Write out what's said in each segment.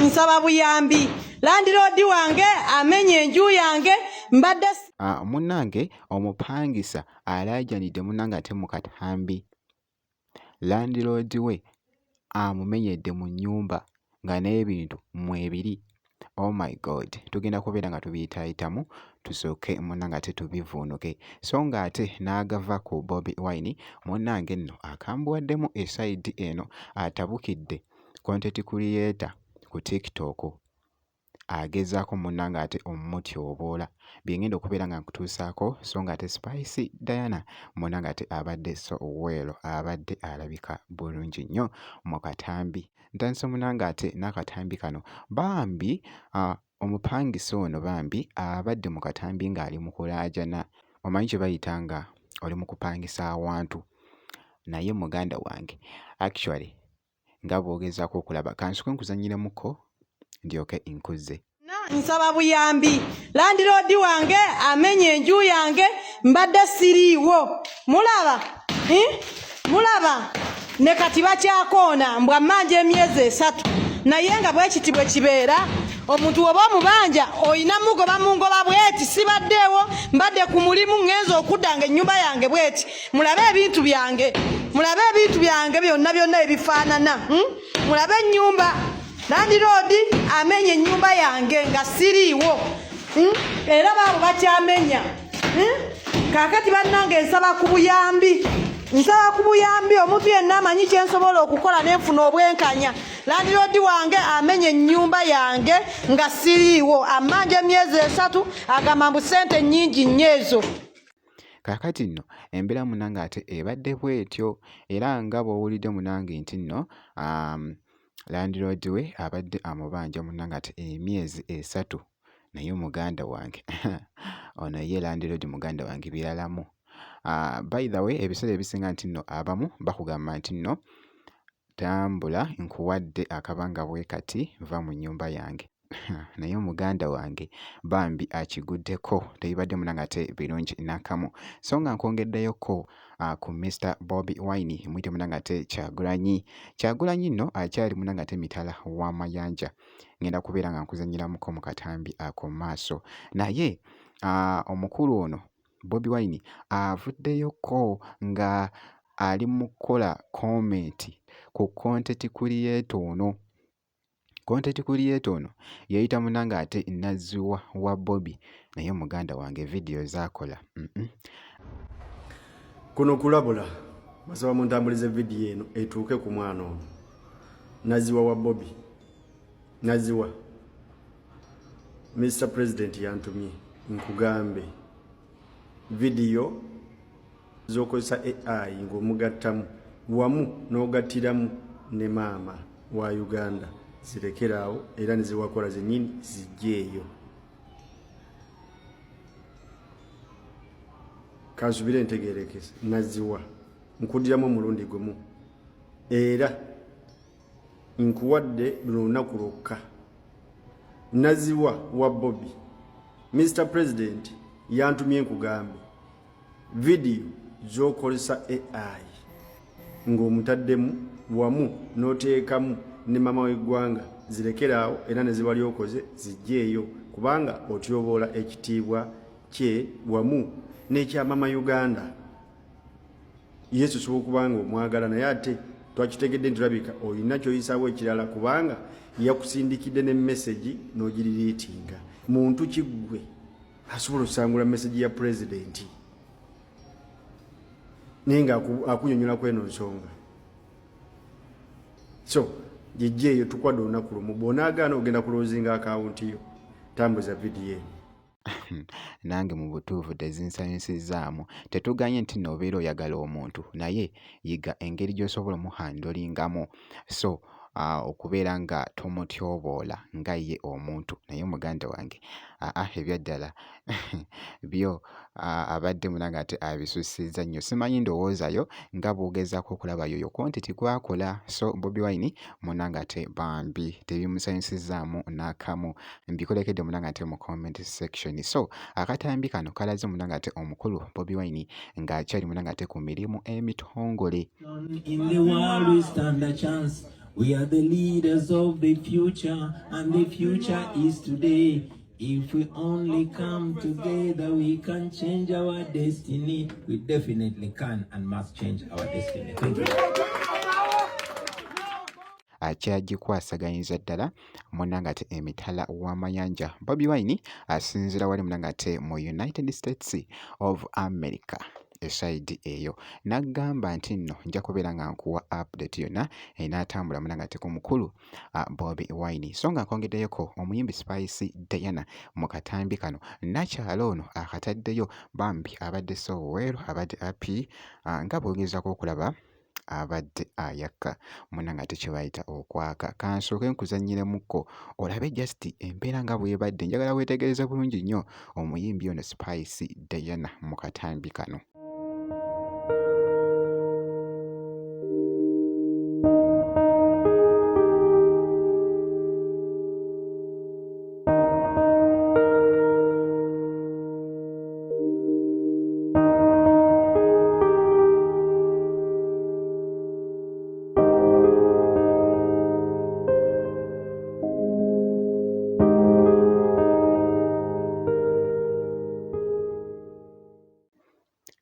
nsaba buyambi. Landlord wange amenye enju yange mbadde munnange omupangisa alaajanidde munnange ate mu katambi. Landlord we amumenyedde mu nnyumba nga n'ebintu mwebiri. Oh my God, tugenda kubeera nga tubiyitaayitamu tusooke munnange ate tubivuunuke. So nga ate n'agava ku Bobi Wine munnange nno akambuwaddemu esayidi eno atabukidde content creator ku TikTok agezaako munnange ate omumutyoboola bye ngenda okubeera nga nkutuusaako. So nga ate Spice Diana munnange ate abadde so well, abadde alabika bulungi nnyo mu katambi. Ntandise munnange ate n'akatambi kano bambi omupangisa ono bambi abadde mu katambi ng'ali mu kulaajana. Omanyi kye bayita nga oli mu kupangisa awantu, naye muganda wange actually nga bw'ogezaako okulaba kansuke nkuzanyiremuko ndyoke nkuze. nsaba buyambi. Landlord wange amenye enju yange mbadde siriiwo. Mulaba? Mulaba? Ne kati bakyakoona mbwa mmanja emyezi 3 naye nga bwe kiti bwe kibeera omuntu oba omubanja oyina mugoba mungoba bweti sibaddeewo mbadde ku mulimu ngenza okudda nga ennyumba yange bweti. Mulabe ebintu byange, mulabe ebintu byange byonna ebifaanana. Mulabe ennyumba. Landlord amenye ennyumba yange nga siriiwo era baabo bakyamenya. Kaakati bannange nsaba ku buyambi. Nsaba ku buyambi omuntu yenna amanyi kye nsobola okukola n'enfuna obwenkanya. Landlord wange amenye ennyumba yange nga siriiwo ammanja emyezi 3 agamba mbu ssente nnyingi nnyo ezo. Kaakati nno embeera munnange ate ebadde bw'etyo era nga bw'owulidde munnange nti nno landlord we abadde amubanja munnange ate emyezi 3 naye muganda wange ono ye landlord muganda wange biralamu. By the way ebiseera ebisinga nti nno abamu bakugamba nti nno tambula nkuwadde akabanga bwe kati va mu nnyumba yange. Naye muganda wange bambi akiguddeko tebibadde munnange ate birungi nakamu. So nga nkwongeddeyoko ku Mr. Bobi Wine mwite munnange ate Kyagulanyi nno akyali munnange ate mitala w'amayanja. Ngenda kubeera nga nkuzanyiramuko mu katambi ako maaso. Naye omukulu ono Bobi Wine avuddeyoko nga ali mu kukola comment ku content creator ono. Content creator ono yayita munnange ate Naziwa wa Bobi naye muganda wange video zaakola. Kuno kulabula basaba muntambulize video eno etuuke ku mwana ono Naziwa wa Bobi. Naziwa, Mr. President yantumye nkugambe video zokozesa AI ng'omugattamu wamu n'ogattiramu ne maama wa Uganda zirekeraawo era ne ziwakola zennyini zijjeeyo. Kansubire ntegeerekese Naziwa nkuddiramu omulundi gumu era nkuwadde luno lunaku lwokka. Naziwa wa Bobi, Mr. President yantumye nkugambe video zokozesa AI ng'omutaddemu wamu n'oteekamu ne mama w'eggwanga zirekeraawo era ne ziba lyokoze zijjeeyo kubanga otyoboola ekitiibwa kye wamu n'ekya mama Uganda. Yesu sobola kubanga omwagala naye ate twakitegedde ntulabika olina kyoyisaawo ekirala kubanga yakusindikidde ne message n'ogiririitinga. Muntu kiggwe asobola okusangula message ya president naye nga akunyonyola kweno nsonga. So jijjeeyo tukwadde olunaku lumu bw'onaagaana ogenda kuloozinga akawunti yo tambuza vidiyo. Nange mu butuufu tezinsanyusizaamu. Tetuganye nti noobeera oyagala omuntu naye yiga engeri gy'osobola omuhandolingamu. So okubeera nga tomutyoboola nga ye omuntu naye muganda wange ebyaddala byo abadde munnange ate abisussizza nnyo. Simanyi ndowoozayo nga bw'ogezaako okulaba yoyo content gwakola. So Bobi Wine munnange ate bambi tebimusanyusizaamu n'akamu. Mbikolekedde munnange ate mu comment section. So akatambi kano kalaze munnange ate omukulu Bobi Wine ng'akyali munnange ate ku mirimu emitongole. In the world we stand a chance. We are the leaders of the future, and the future is today. If we only come together, we can change our destiny. We definitely can and must change our destiny. Thank you. Akyagikwasaganyizza ddala munnanga ate emitala w'amayanja Bobi Wine asinziira wali munnanga ate mu United States of America esaidi eyo n'agamba nti nno nja kubeera nga nkuwa update yonna enaatambula munnanga ate ku mukulu Bobi Wine so nga nkongeddeyoko omuyimbi Spice Diana mu katambi kano nakyalo ono akataddeyo bambi abadde soweero abadde api nga bw'ogezaako okulaba abadde ayaka munnanga ate kye bayita okwaka kansooke nkuzannyiremukko olabe just embeera nga bw'ebadde njagala weetegereza bulungi nnyo omuyimbi ono Spice Diana mu katambi kano.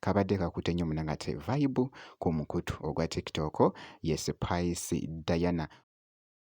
Kabadde kakutte nnyo munnanga ate vibe ku mukutu ogwa TikTok ye Spice Diana.